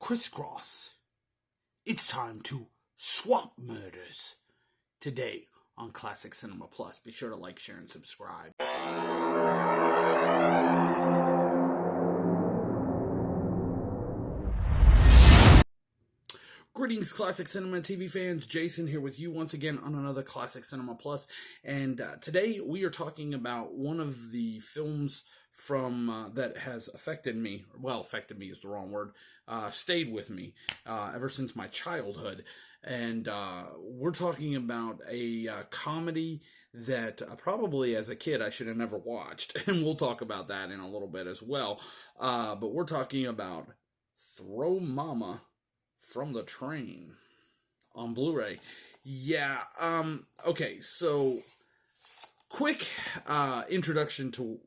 crisscross. It's time to swap murders. Today on Classic Cinema Plus. Be sure to like, share, and subscribe. Greetings, Classic Cinema and TV fans. Jason here with you once again on another Classic Cinema Plus. And today we are talking about one of the films from that has affected me. Well, affected me is the wrong word. Stayed with me ever since my childhood. And we're talking about a comedy that probably as a kid I should have never watched. And we'll talk about that in a little bit as well. But we're talking about Throw Momma from the Train on Blu-ray. Yeah, okay, so quick introduction to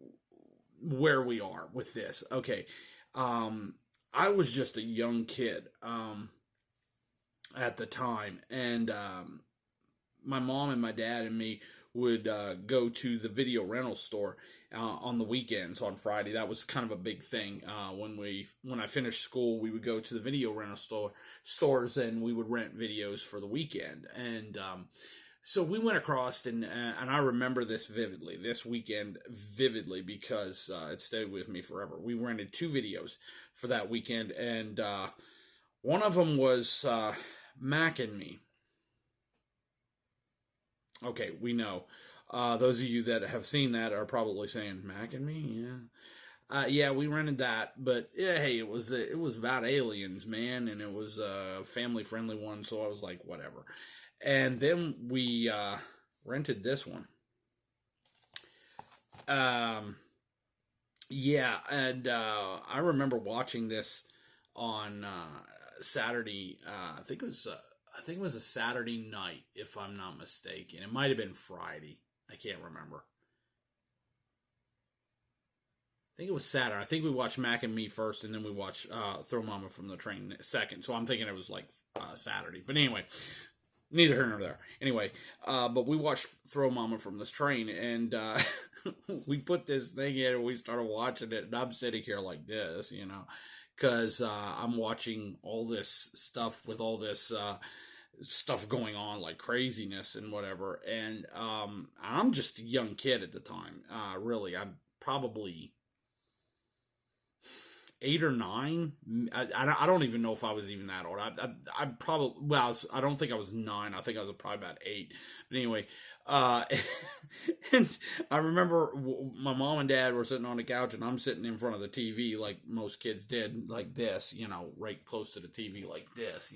where we are with this. Okay, I was just a young kid at the time, and my mom and my dad and me would go to the video rental store on the weekends on Friday. That was kind of a big thing. When I finished school, we would go to the video rental stores and we would rent videos for the weekend. And so we went across, and I remember this weekend vividly, because it stayed with me forever. We rented 2 videos for that weekend, and one of them was Mac and Me. Okay, we know. Those of you that have seen that are probably saying, Mac and Me? Yeah. Yeah, we rented that, but yeah, hey, it was about aliens, man, and it was a family-friendly one, so I was like, whatever. And then we rented this one. Yeah, and I remember watching this on Saturday. I think it was a Saturday night, if I'm not mistaken. It might have been Friday. I can't remember. I think it was Saturday. I think we watched Mac and Me first, and then we watched Throw Momma from the Train second. So I'm thinking it was like Saturday. But anyway, neither here nor there. Anyway, but we watched Throw Momma from this train, and we put this thing in, and we started watching it, and I'm sitting here like this, because I'm watching all this stuff with all this stuff going on, like craziness and whatever. And I'm just a young kid at the time. Really, I'm probably 8 or 9. I don't even know if I was even that old. I probably, well, I don't think I was 9. I think I was probably about 8. But anyway, and I remember my mom and dad were sitting on the couch, and I'm sitting in front of the TV like most kids did, like this, right close to the TV like this,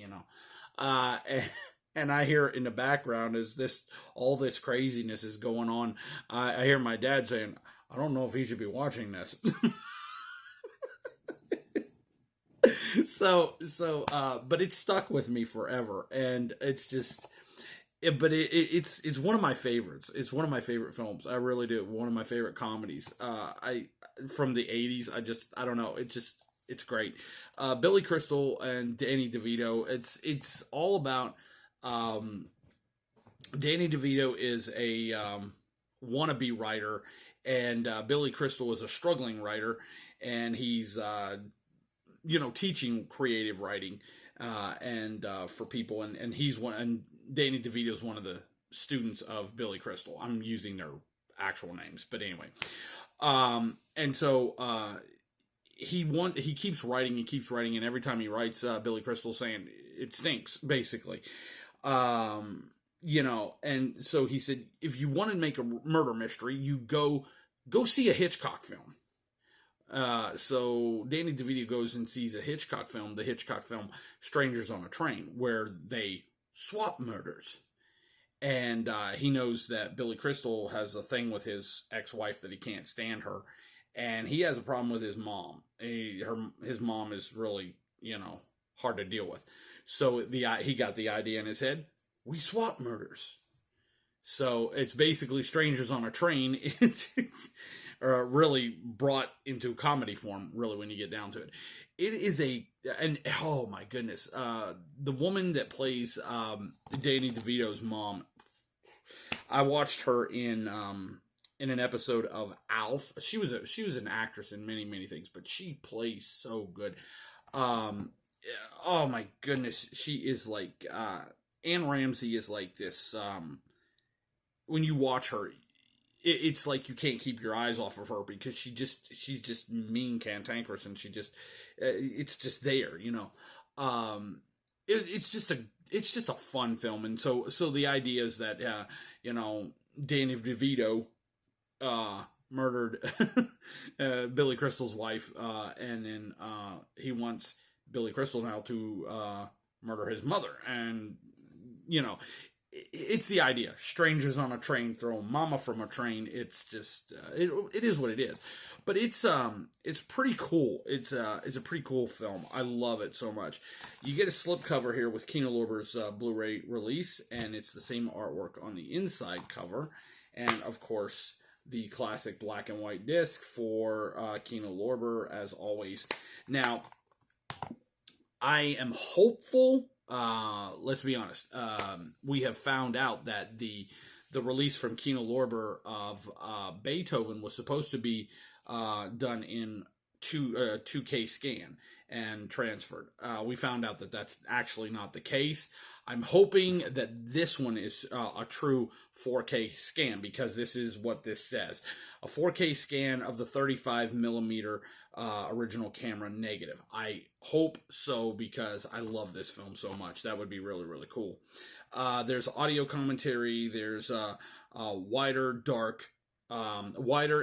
and I hear in the background as all this craziness is going on. I hear my dad saying, I don't know if he should be watching this. But it stuck with me forever, and it's just, it's one of my favorites. It's one of my favorite films. I really do. One of my favorite comedies. From the 80s. I don't know. It's great. Billy Crystal and Danny DeVito. It's all about, Danny DeVito is a wannabe writer, and Billy Crystal is a struggling writer, and he's teaching creative writing and for people, and he's one, and Danny DeVito is one of the students of Billy Crystal. I'm using their actual names, but anyway, and so he keeps writing and keeps writing, and every time he writes, Billy Crystal saying it stinks, basically. And so he said, if you want to make a murder mystery, you go see a Hitchcock film. So Danny DeVito goes and sees the Hitchcock film Strangers on a Train, where they swap murders. And he knows that Billy Crystal has a thing with his ex-wife, that he can't stand her. And he has a problem with his mom. His mom is really, hard to deal with. So he got the idea in his head, we swap murders. So it's basically Strangers on a Train. It's really brought into comedy form, really, when you get down to it. It is oh my goodness. The woman that plays Danny DeVito's mom, I watched her in an episode of Alf. She was an actress in many, many things, but she plays so good. oh my goodness, she is like Anne Ramsey is like this. When you watch her, it's like you can't keep your eyes off of her because she's just mean, cantankerous, and it's just there, you know. It's just a fun film, and so the idea is that you know, Danny DeVito murdered Billy Crystal's wife, and then he wants Billy Crystal now to murder his mother, and you know, it's the idea. Strangers on a train throw Momma from a train. It's just it is what it is, but it's pretty cool. It's a pretty cool film. I love it so much. You get a slipcover here with Kino Lorber's Blu-ray release, and it's the same artwork on the inside cover, and of course the classic black and white disc for Kino Lorber as always. Now, I am hopeful. Let's be honest. We have found out that the release from Kino Lorber of Beethoven was supposed to be done in 2K scan and transferred. We found out that that's actually not the case. I'm hoping that this one is a true 4K scan, because this is what this says. A 4K scan of the 35 millimeter original camera negative. I hope so, because I love this film so much. That would be really, really cool. There's audio commentary. There's wider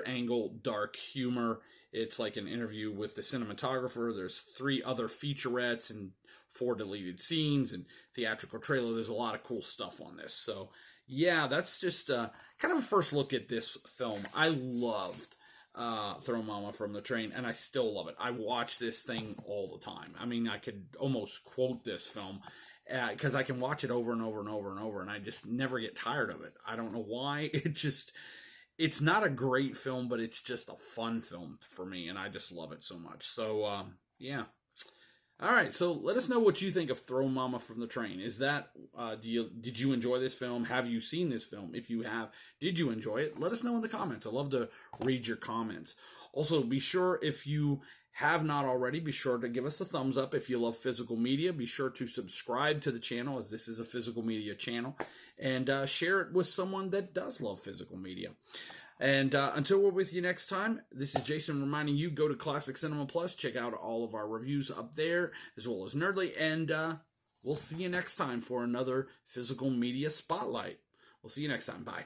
angle, dark humor. It's like an interview with the cinematographer. There's 3 other featurettes and 4 deleted scenes and theatrical trailer. There's a lot of cool stuff on this. So yeah, that's just kind of a first look at this film. I loved Throw Momma from the Train, and I still love it. I watch this thing all the time. I mean, I could almost quote this film because I can watch it over and over and over and over, and I just never get tired of it. I don't know why. It's not a great film, but it's just a fun film for me, and I just love it so much. So, yeah. All right, so let us know what you think of Throw Momma from the Train. Is that, did you enjoy this film? Have you seen this film? If you have, did you enjoy it? Let us know in the comments. I love to read your comments. Also, be sure, if you have not already, be sure to give us a thumbs up if you love physical media. Be sure to subscribe to the channel, as this is a physical media channel, and share it with someone that does love physical media. And until we're with you next time, this is Jason reminding you, go to Classic Cinema Plus, check out all of our reviews up there, as well as Nerdly, and we'll see you next time for another physical media spotlight. We'll see you next time. Bye.